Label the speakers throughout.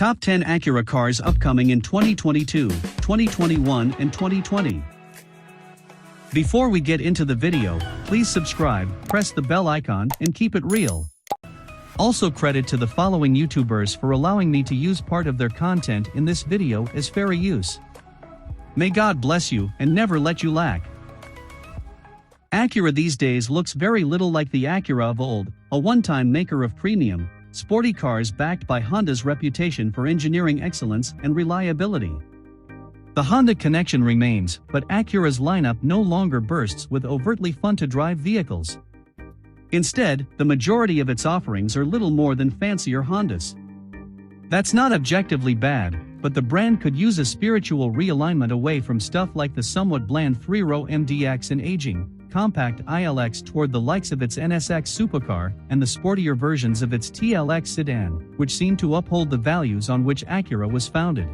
Speaker 1: Top 10 Acura cars upcoming in 2022, 2021 and 2020. Before we get into the video, please subscribe, press the bell icon and keep it real. Also credit to the following YouTubers for allowing me to use part of their content in this video as fair use. May God bless you and never let you lack. Acura these days looks very little like the Acura of old, a one-time maker of premium, sporty cars backed by Honda's reputation for engineering excellence and reliability. The Honda connection remains, but Acura's lineup no longer bursts with overtly fun-to-drive vehicles. Instead, the majority of its offerings are little more than fancier Hondas. That's not objectively bad, but the brand could use a spiritual realignment away from stuff like the somewhat bland three-row MDX and aging, compact ILX toward the likes of its NSX supercar and the sportier versions of its TLX sedan, which seem to uphold the values on which Acura was founded.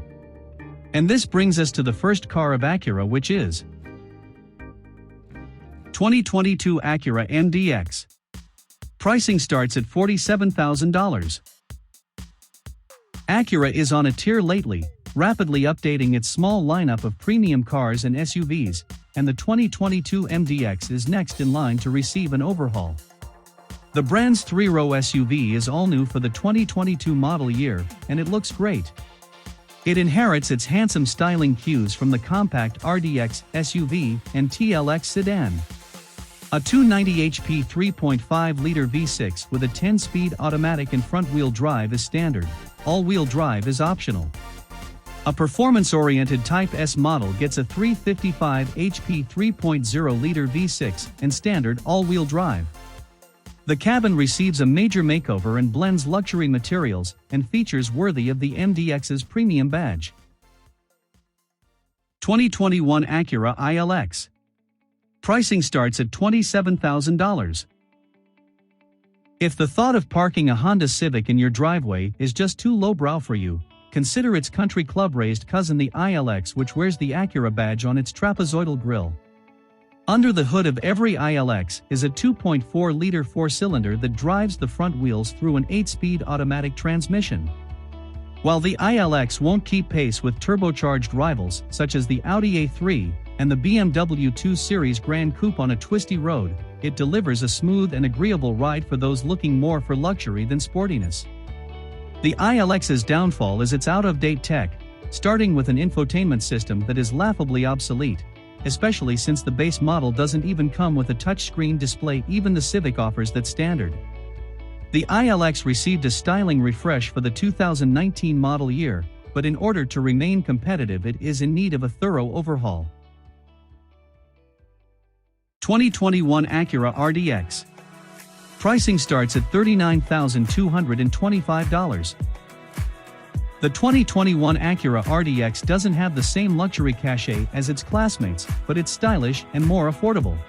Speaker 1: And this brings us to the first car of Acura, which is 2022 Acura MDX. Pricing starts at $47,000. Acura is on a tear lately, rapidly updating its small lineup of premium cars and SUVs, and the 2022 MDX is next in line to receive an overhaul. The brand's three-row SUV is all new for the 2022 model year, and it looks great. It inherits its handsome styling cues from the compact RDX SUV and TLX sedan. A 290 HP 3.5-liter V6 with a 10-speed automatic and front-wheel drive is standard. All-wheel drive is optional. A performance-oriented Type S model gets a 355 HP 3.0-liter V6 and standard all-wheel drive. The cabin receives a major makeover and blends luxury materials and features worthy of the MDX's premium badge. 2021 Acura ILX. Pricing starts at $27,000. If the thought of parking a Honda Civic in your driveway is just too lowbrow for you, consider its country club-raised cousin the ILX, which wears the Acura badge on its trapezoidal grille. Under the hood of every ILX is a 2.4-liter four-cylinder that drives the front wheels through an 8-speed automatic transmission. While the ILX won't keep pace with turbocharged rivals such as the Audi A3 and the BMW 2 Series Grand Coupe on a twisty road, it delivers a smooth and agreeable ride for those looking more for luxury than sportiness. The ILX's downfall is its out-of-date tech, starting with an infotainment system that is laughably obsolete, especially since the base model doesn't even come with a touchscreen display. Even the Civic offers that standard. The ILX received a styling refresh for the 2019 model year, but in order to remain competitive it is in need of a thorough overhaul. 2021 Acura RDX. Pricing starts at $39,225. The 2021 Acura RDX doesn't have the same luxury cachet as its classmates, but it's stylish and more affordable.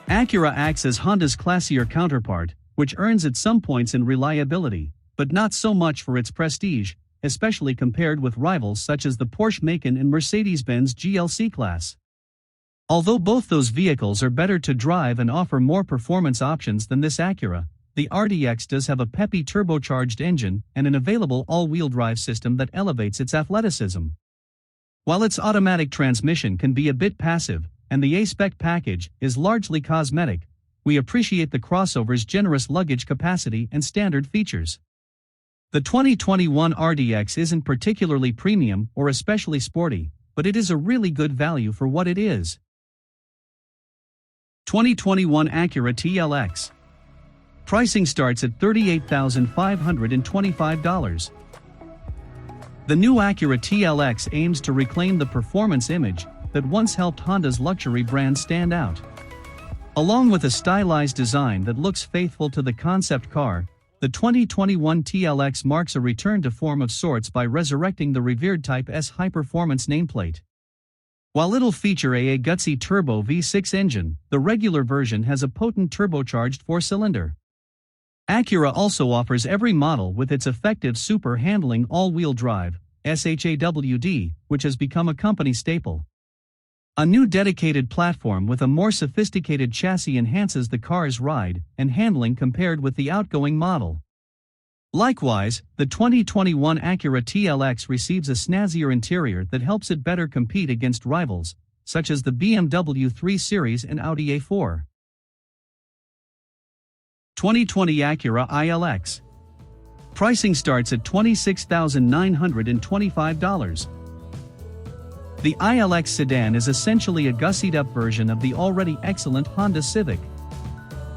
Speaker 1: Acura acts as Honda's classier counterpart, which earns it some points in reliability, but not so much for its prestige, especially compared with rivals such as the Porsche Macan and Mercedes-Benz GLC class. Although both those vehicles are better to drive and offer more performance options than this Acura, the RDX does have a peppy turbocharged engine and an available all-wheel drive system that elevates its athleticism. While its automatic transmission can be a bit passive, and the A-Spec package is largely cosmetic, we appreciate the crossover's generous luggage capacity and standard features. The 2021 RDX isn't particularly premium or especially sporty, but it is a really good value for what it is. 2021 Acura TLX. Pricing starts at $38,525. The new Acura TLX aims to reclaim the performance image that once helped Honda's luxury brand stand out. Along with a stylized design that looks faithful to the concept car, the 2021 TLX marks a return to form of sorts by resurrecting the revered Type S high-performance nameplate. While it'll feature a gutsy turbo V6 engine, the regular version has a potent turbocharged four-cylinder. Acura also offers every model with its effective super-handling all-wheel drive, SHAWD, which has become a company staple. A new dedicated platform with a more sophisticated chassis enhances the car's ride and handling compared with the outgoing model. Likewise, the 2021 Acura TLX receives a snazzier interior that helps it better compete against rivals, such as the BMW 3 Series and Audi A4. 2020 Acura ILX. Pricing starts at $26,925. The ILX sedan is essentially a gussied-up version of the already excellent Honda Civic.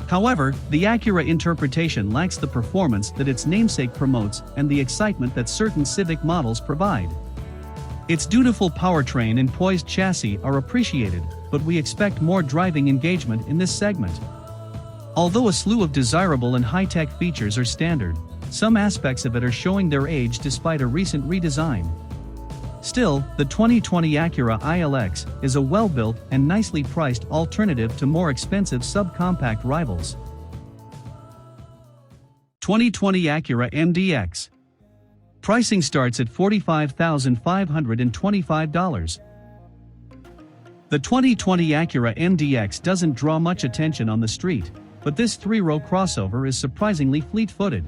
Speaker 1: However, the Acura interpretation lacks the performance that its namesake promotes and the excitement that certain Civic models provide. Its dutiful powertrain and poised chassis are appreciated, but we expect more driving engagement in this segment. Although a slew of desirable and high-tech features are standard, some aspects of it are showing their age despite a recent redesign. Still, the 2020 Acura ILX is a well-built and nicely priced alternative to more expensive subcompact rivals. 2020 Acura MDX. Pricing starts at $45,525. The 2020 Acura MDX doesn't draw much attention on the street, but this three-row crossover is surprisingly fleet-footed.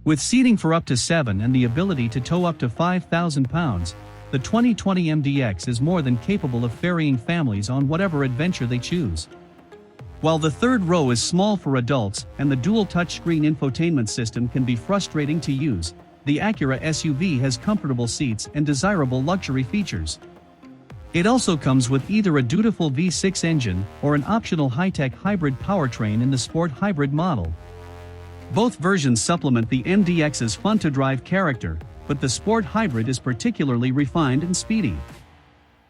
Speaker 1: With seating for up to 7 and the ability to tow up to 5,000 pounds, the 2020 MDX is more than capable of ferrying families on whatever adventure they choose. While the third row is small for adults and the dual touchscreen infotainment system can be frustrating to use, the Acura SUV has comfortable seats and desirable luxury features. It also comes with either a dutiful V6 engine or an optional high-tech hybrid powertrain in the Sport Hybrid model. Both versions supplement the MDX's fun-to-drive character, but the Sport Hybrid is particularly refined and speedy.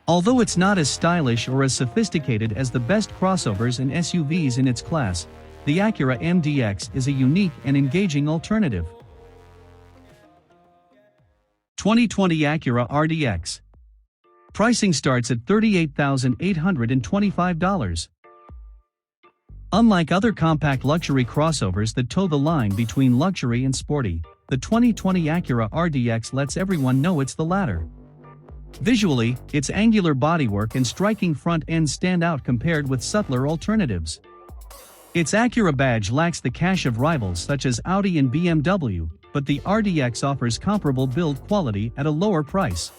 Speaker 1: Although it's not as stylish or as sophisticated as the best crossovers and SUVs in its class, the Acura MDX is a unique and engaging alternative. 2020 Acura RDX. Pricing starts at $38,825. Unlike other compact luxury crossovers that toe the line between luxury and sporty, the 2020 Acura RDX lets everyone know it's the latter. Visually, its angular bodywork and striking front end stand out compared with subtler alternatives. Its Acura badge lacks the cash of rivals such as Audi and BMW, but the RDX offers comparable build quality at a lower price.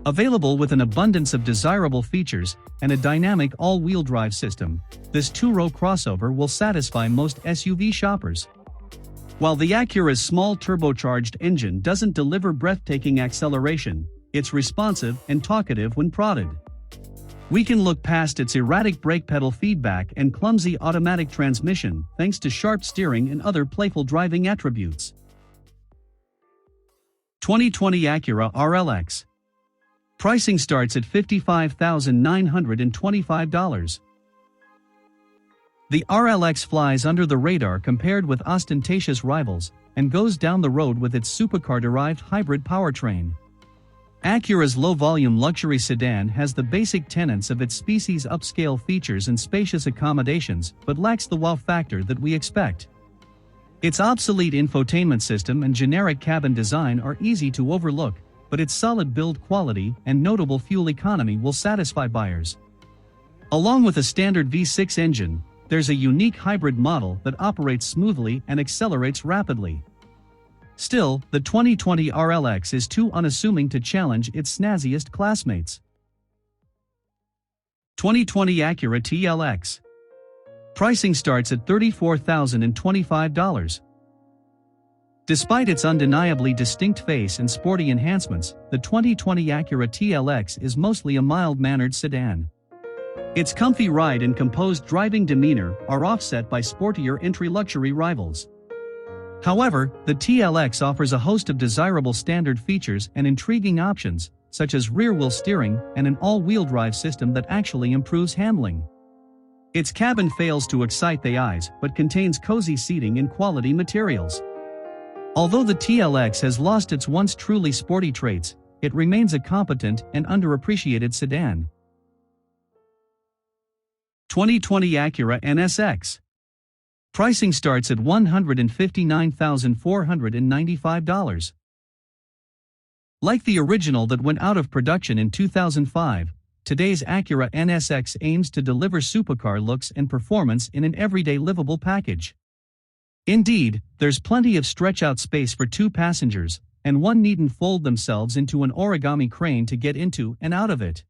Speaker 1: Available with an abundance of desirable features and a dynamic all-wheel drive system, this two-row crossover will satisfy most SUV shoppers. While the Acura's small turbocharged engine doesn't deliver breathtaking acceleration, it's responsive and talkative when prodded. We can look past its erratic brake pedal feedback and clumsy automatic transmission thanks to sharp steering and other playful driving attributes. 2020 Acura RLX. Pricing starts at $55,925. The RLX flies under the radar compared with ostentatious rivals and goes down the road with its supercar-derived hybrid powertrain. Acura's low-volume luxury sedan has the basic tenets of its species' upscale features and spacious accommodations but lacks the wow factor that we expect. Its obsolete infotainment system and generic cabin design are easy to overlook, but its solid build quality and notable fuel economy will satisfy buyers. Along with a standard V6 engine, there's a unique hybrid model that operates smoothly and accelerates rapidly. Still, the 2020 RLX is too unassuming to challenge its snazziest classmates. 2020 Acura TLX. Pricing starts at $34,025. Despite its undeniably distinct face and sporty enhancements, the 2020 Acura TLX is mostly a mild-mannered sedan. Its comfy ride and composed driving demeanor are offset by sportier entry-luxury rivals. However, the TLX offers a host of desirable standard features and intriguing options, such as rear-wheel steering and an all-wheel drive system that actually improves handling. Its cabin fails to excite the eyes but contains cozy seating and quality materials. Although the TLX has lost its once truly sporty traits, it remains a competent and underappreciated sedan. 2020 Acura NSX. Pricing starts at $159,495. Like the original that went out of production in 2005, today's Acura NSX aims to deliver supercar looks and performance in an everyday livable package. Indeed, there's plenty of stretch-out space for 2 passengers, and one needn't fold themselves into an origami crane to get into and out of it.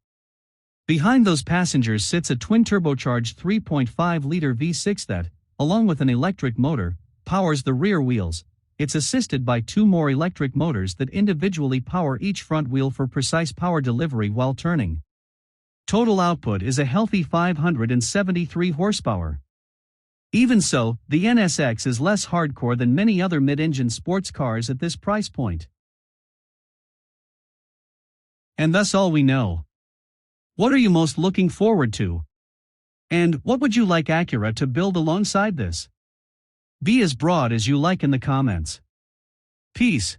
Speaker 1: Behind those passengers sits a twin-turbocharged 3.5-liter V6 that, along with an electric motor, powers the rear wheels. It's assisted by 2 more electric motors that individually power each front wheel for precise power delivery while turning. Total output is a healthy 573 horsepower. Even so, the NSX is less hardcore than many other mid-engine sports cars at this price point. And that's all we know. What are you most looking forward to? And what would you like Acura to build alongside this? Be as broad as you like in the comments. Peace.